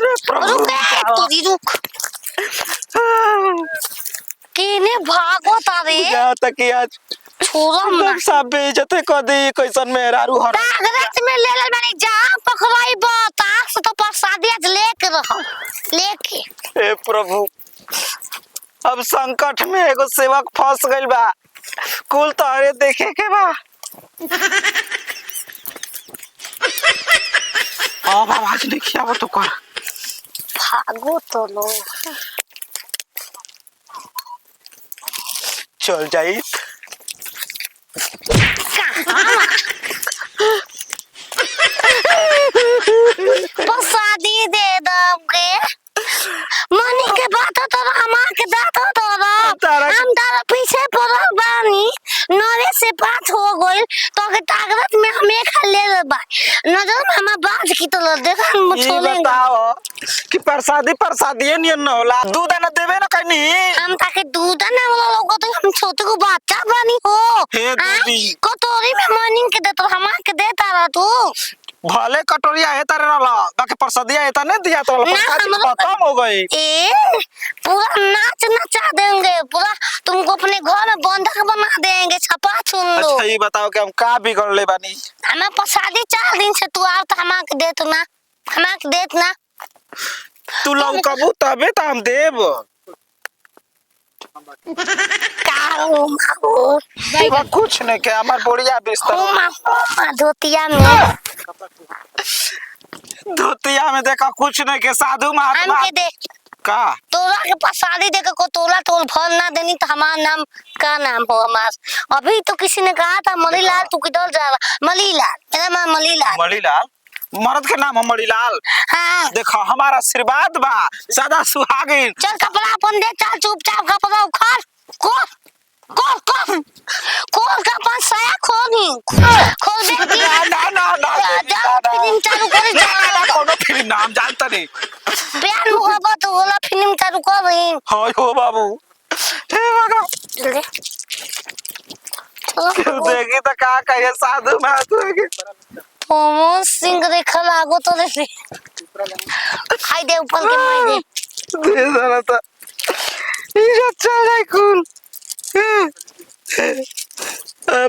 रुक तोरी रुक केने भागो तारे यहाँ तक कि आज छोड़म ना एकदम सब बेइज्जत कर दी कैसन मेहरारू हर कागज में ले ले मैंने जा पकड़ाई बतास तो प्रसादी आज लेके रहो लेके हे प्रभु अब संकट में एगो सेवक फंस गइल बा कुल तारे देखे के बा अब आवाज नहीं किया तो कर भागो तो लो चल जाई प्रसादी दे दोगे मनी के बात तो हमार के दात तो हम तारा पीछे पड़ल बानी नवे से पाँच हो गइल तो के ताकत में हमें खा ले बा नजर में हमार बाज की तो देख हम छोड़ेंगे बताओ कि प्रसादी नहीं न होला दूध न देवे न कनी हम ताके दूध ना वाला लोग तो हम छोटे को बच्चा बानी हो हे दीदी कटोरी में मनी के दे तो हमार के देता रहा तू भले कटोरिया है तारे रहला बाकी प्रसादिया है नहीं दिया तो प्रसादी खत्म हो गई ए पूरा नाच नचा देंगे पूरा तुमको अपने घर में बंधक बना देंगे छपा छुन लो अच्छा ये बताओ कि हम का बिगड़ ले बानी हमें प्रसादी 4 दिन से तू आ तो हमार देत ना तू लोग कबू तबे तो हम देव काओ माओ कुछ नहीं के हमार बोरिया बिस्तर धोतिया में धोतिया में देखा कुछ नहीं के साधु महात्मा हम के दे का तोरा के प्रसादी देके को तोला तोल फल ना देनी तो हमारा नाम का नाम हो हमार अभी तो किसी ने कहा था मणिलाल तू किधर जा रहा मणिलाल मेरा नाम मणिलाल मर्द के नाम है मणिलाल हाँ देखो हमारा आशीर्वाद बा सदा सुहागिन चल कपड़ा अपन दे चल चुपचाप कपड़ा उखाड़ खोल खोल खोल खोल का पास साया खोल दे जा फिल्म चालू कर जा कोनो फिल्म नाम जानता नहीं प्यार मोहब्बत वाला फिल्म चालू कर रही हाय हो बाबू हे बाबा ले क्यों देगी तो का कहे साधु महात्मा के मोमो सिंह रेखा लागो तो दे हाय दे ऊपर के मार दे जरा तो ये चल जाए कौन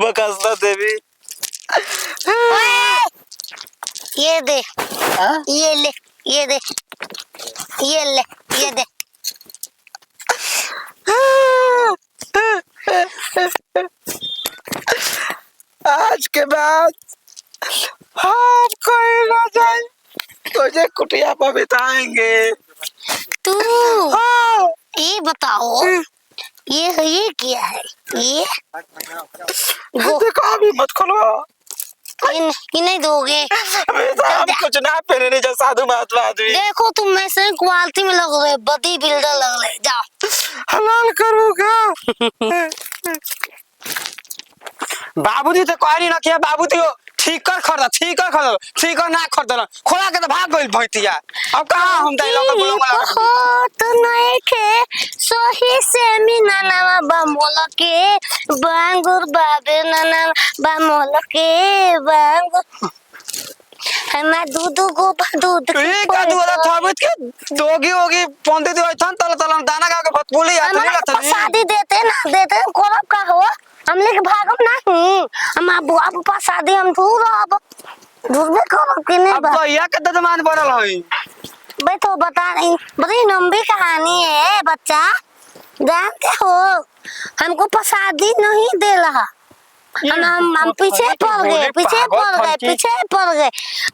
बकसना देवी ये दे ये ले ये दे ये ले ये दे आज के बाद हम कहीं ना जाए तुझे कुटिया पर बिताएंगे तू ये बताओ ये क्या है ये देखो अभी मत खोलो ये नहीं दोगे हम कुछ ना पहने नहीं जो साधु महात्मा आदमी देखो तुम में से क्वालिटी में लग रहे बॉडी बिल्डर लग रहे जाओ हलाल करूँगा बाबूजी तो कह नहीं ना किया बाबूजी ठीक कर ना खरीदना खोला के तो भाग गइल भैतिया अब कहां हम डायलॉग बोलूंगा तो नहीं के सोही से मी नाना बामोला के बांगुर बाबे नाना बामोला के बांगुर हमार दूध ए का दूध थबत के दोगी होगी पोंदे दे थन तल दाना का भत बोली आत नहीं रहत शादी देते कोरब का हो हम लेके भागम नहीं हम अब पास शादी हम दूर अब दूर में कोरब के नहीं अब भैया के ददमान बनल हई भाई तो बता नहीं बड़ी लंबी कहानी है बच्चा जानते हो हमको प्रसादी नहीं दे रहा हम पीछे पड़ गए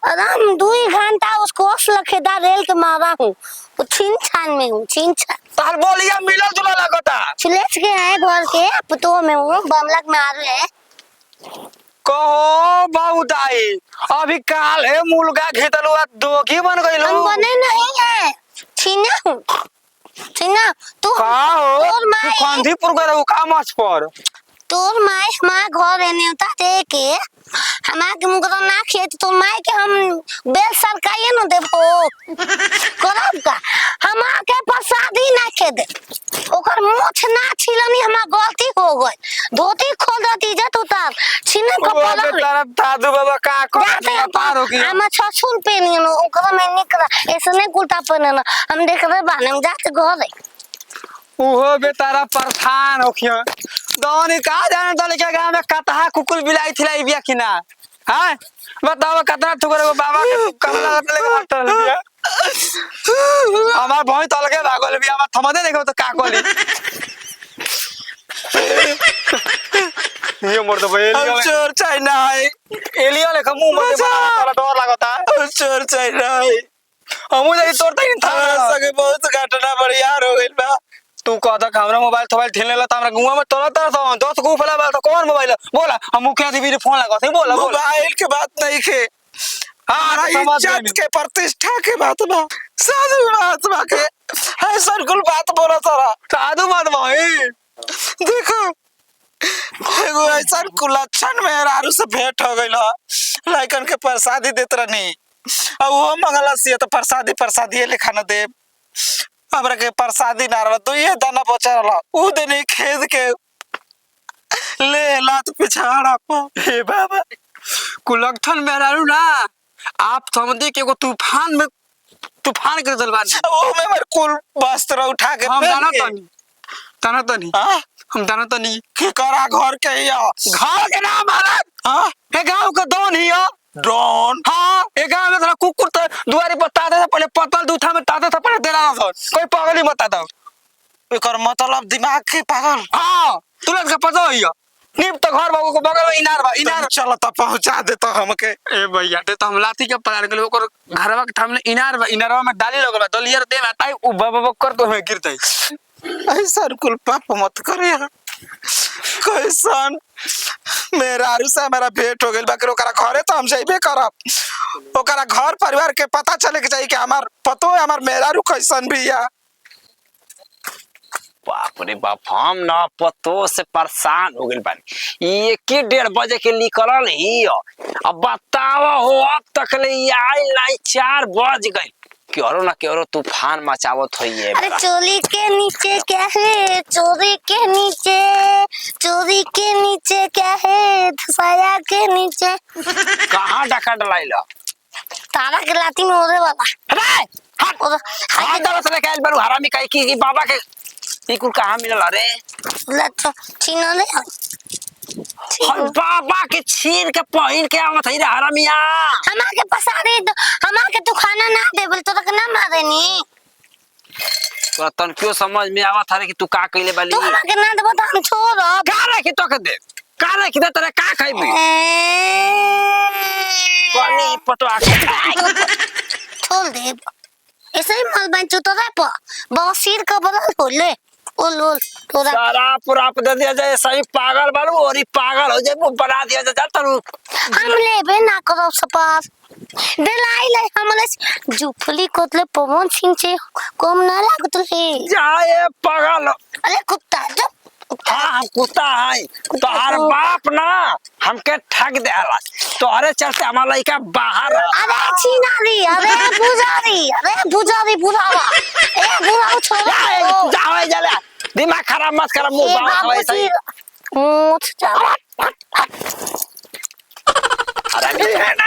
और हम 2 घंटा उसको लखेदा रेल के मारा हूँ छीन छान में हूँ ताल बोलिया मिलल जुलल लगता चिलेच के है घर के पुतो में हूँ बमलक में आ रहे हैं कहो बहुदाई अभी काल है मुर्गा घेतलुआ दोगी बन गइल हम बने नहीं है छीना तू का हो तू कांधीपुर गए का मच पर तोर माई हमार घर एने उता दे के हमार के मुकदम ना खिए तो तोर माई के हम बेल सरकाइए न देबो करब का हमार के प्रसादी ना खे दे ओकर मोछ ना छिलनी हमार गलती हो गई धोती खोल देती इज्जत उतार छिने को वो पलक बेचारा दादू बाबा का कर पार हो गया हम छछुल पेनी न ओकर में निकला ऐसे नहीं कुर्ता पहने न हम देख रहे बाने हम जाते घर उहो बेचारा परेशान हो गया दोनी का जाने तो लेके गांव में कतहा कुकुर बिलाई थिलाई बिया कि ना हां बताओ कितना ठुकर वो बाबा के कमला लेके हटल बिया हमार भई तल के भागल बिया हमार थमदे देखो तो का कोली ये मोर तो बेलियो चोर चाइना है एलियो लेके मुंह में बड़ा डर लगता चोर चाइना है हमू जाई तोड़ता ही था सके बहुत घटना बड़ी यार हो गइल बा तू कहता कि हमरा मोबाइल थोबाइल ठेले ला त हमरा गुवा में तोरा तरह था 10 गो फला बात कौन मोबाइल बोला हम मुखिया देवी रे फोन लगा थे बोला बोला मोबाइल के बात नहीं के हमारा इज्जत के प्रतिष्ठा के बात बा साधु बात बा के है सर कुल बात बोला सारा साधु मत भाई देखो एगो ऐसा कुलक्षण में आरू से भेंट हो गइल लाइकन के प्रसादी देत रहनी अब वो मंगला से तो प्रसादी लिखा न दे हमरा के प्रसादी नारवा तो ये दाना बचा उ देने खेद के ले लात पिछाड़ा पा हे बाबा कुलक्षण में रहू ना आप समझे कि एगो तूफान कर दलवान वो में मेरे कुल वस्त्र उठा के हम पहन के दाना तनी हां हम दाना तनी के करा घर के या घर के नाम महाराज हां ए गांव का दोन ही हो ड्रोन हाँ ए गांव में थोड़ा कुकुर तो दुआरे पर ताते था पहले पतल दूठा में ताते था पहले देना था कोई पागल ही मत आता एकर मतलब दिमाग के पागल हाँ तुरंत का पता ही हो नीब तो घर बाबू को बगल में इनार चल त पहुंचा दे तो हमके ए भैया ते तो हम लाठी के पकड़ के ओकर घरवा के सामने इनारवा में डाली लगल बा दलियर दे में ताई उ बाबा कर तो में गिरतई ऐसा कुल पाप मत करे कैसन मेरा से मेरा भेंट हो गइल बाकी ओकरा घरे तो हम जाइबे करब ओकरा घर परिवार के पता चले के चाहिए कि हमार पतो है हमार मेहरारू कैसन भी है बाप रे बाप हम ना पतो से परेशान हो गइल बानी ये के 1:30 बजे के निकलल ही अब बतावा हो अब तक ले आई लाई 4 बज गइल क्योरो ना क्योरो तूफान मचावत होई है अरे चोली के नीचे क्या है चोरी के नीचे क्या है धसाया के नीचे कहां डका डलाइला तारा के लाती में ओरे वाला अरे हट हां तरह से निकाल बरू हरामी कह की बाबा के ई कुल कहां मिलल रे लट्टू छीनो ले और बाबा के छीन के पहिन के आवत है रे हरामिया हमार के पसारे हमार के तू खाना ना दे बोल तो तक ना मारे नी तो तन क्यों समझ में आवत है कि तू का कइले बाली तू हमार के ना देबो तो हम छोड़ का रखी तो के दे का रखी दे तेरे का खाइबी कोनी पटवा छोड़ दे ऐसे ही मल बन चुतो रे पा बहुत सिर का बदल हो ले ओल तोरा सारा पूरा दे दिया जाए सही पागल बालू और ही पागल हो जाए वो बना दिया जाए तरू हम लेबे ना करो सपास दिलाई ले हमले जुफली कोतले पवन सिंह से कम ना लागत ले जाए पागल अरे कुत्ता जब हाँ हम कुत्ता है तोहार बाप ना हमके ठग देला तोहरे चलते हमार लइका बाहर अरे छीनारी अरे बुझारी बुढ़ावा ए बुढ़ावा छोड़ जाओ जले दिमाग खराब मत कर मुंह बात वैसे ही मुछ जा अरे ये ना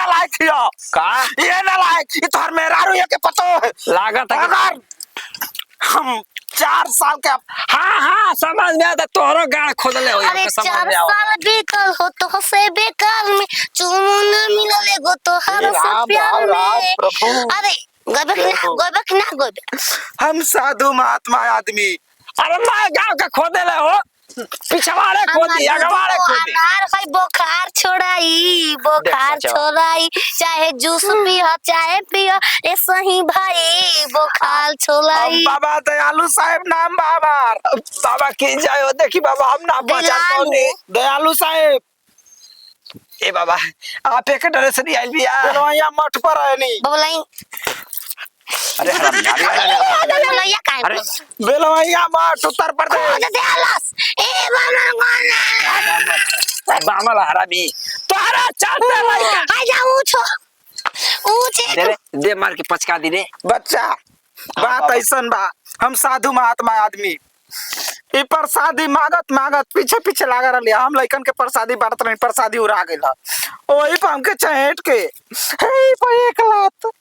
लायक यो का ये ना लायक ये तोहर मेहरारू ये के पतो है लागत है अगर हम 4 साल के हाँ समझ में आता तोहरो गाड़ खोदले हो अरे समझ 4 में आओ साल बेकार हो तो से बेकार में चुमुन मिलले गो तो हर सब प्यार में प्रभु अरे गोबे हम साधु महात्मा आदमी अरे मैं गांव का खोदले हो पिछवाड़े खोदी अगवाड़े खोदी अनार भाई बुखार छोड़ाई चाहे जूस पियो चाहे पियो ऐसा ही भाई बुखार छोड़ाई बाबा दयालु साहब नाम बाबा की जाए देखी बाबा हम ना बचा दयालु साहब ए बाबा आप एक डरे से नहीं आइल बिया यहाँ मठ पर है नहीं बबलाई अरे हराम यार बोलैया काहे अरे बेलवैया मठ उत्तर खोज प्रदेश। देलस ए बामन बामल हरामी तोहरा चलते लइका आ जा ऊँचो ऊँचे दे रे दे मार के पचका दी रे बच्चा बात बाबा। ऐसन बा, हम साधु महात्मा आदमी ई प्रसादी मांगत मांगत पीछे पीछे लागा रही। हम लइकन के प्रसादी बांटत रही, प्रसादी उड़ा गइल वही पर हमके चहेट के हे पर एक लात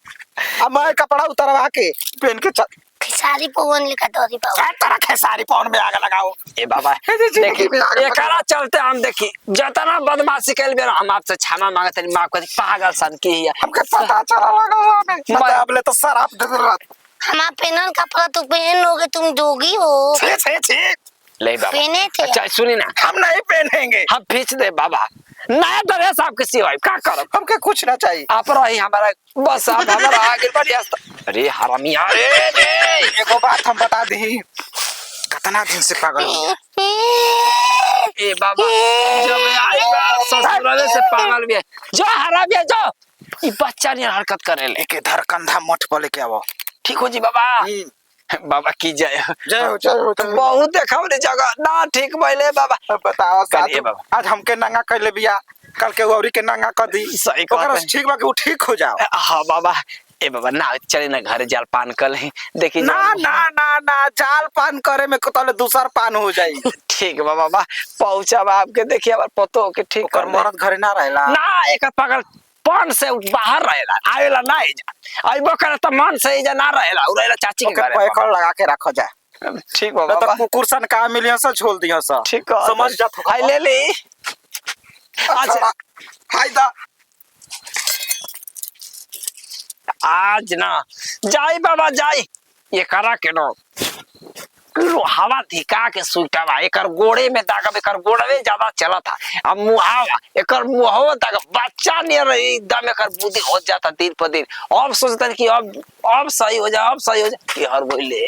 अब मैं कपड़ा उतरवा के पहन के चल खेसारी पवन लिखा तोरी बाबा तरह खेसारी पौन में आग लगाओ। ए बाबा देखी एकरा चलते हम देखी जतना बदमाशी कैल बेर हम आपसे क्षमा मांगत हनी माफ कर दी पागल सन की है हमके पता चला लगा मैं अब ले तो शराब दे रहा। हमारा पेनल कपड़ा तो पहन लोगे, तुम जोगी हो। छे छे छे ले बाबा पहने थे अच्छा सुनी ना हम नहीं पहनेंगे, हम खींच दे बाबा नया ड्रेस आपके सिवाय का करब हमके कुछ ना चाहिए। आप रही हमारा बस आप हमारा आगे बढ़िया अरे हरामी अरे रे एगो बात हम बता दी, कितना दिन से पागल हो। ए बाबा जब आएगा ससुराल से पागल भी है जो हरामी है जो ये बच्चा नहीं हरकत करे ले एक इधर कंधा मठ पर लेके आओ। ठीक हो जी बाबा बाबा की जय जय हो जय हो जय हो। बहुत देखा हमने जगह ना ठीक भइले बाबा अब बताओ करिए साधु बाबा। आज हमके नंगा कर ले बिया, कल के गौरी के नंगा कर दी। सही कहत ओकरा है। से ठीक बा कि वो ठीक हो जाओ। हाँ बाबा ए बाबा ना चले ना घर जाल पान कर देखी ना ना ना ना जाल पान करे में तो दूसर पान हो जाई। ठीक बा बाबा पहुंचा बा आपके देखिए अब पतो के ठीक ओकर कर ले। मरद घरे ना रहेला। ना एक पागल पान से बाहर रहेला आवेला ना एजा आइबो करे त मन से एजा ना रहेला उ रहेला चाची के ओके घरे पैकड़ लगा के रखो जा। ठीक बा ना बाबा तो कुकुर सन का मिलियन से झोल दियो सा। ठीक है समझ जा तो। हाय ले ले अच्छा हाय दा आज ना जाई बाबा जाई ये करा के नो हवा धिका के सुइटावा एकर गोड़े में दागब एकर गोड़वे ज्यादा चला था अब मुहावा एकर मुहावा दाग बच्चा नहीं रही एकदम एकर बुद्धि हो जाता दिन पर दिन अब सोचता कि अब सही हो जाए अब सही हो जाए ये हर बोले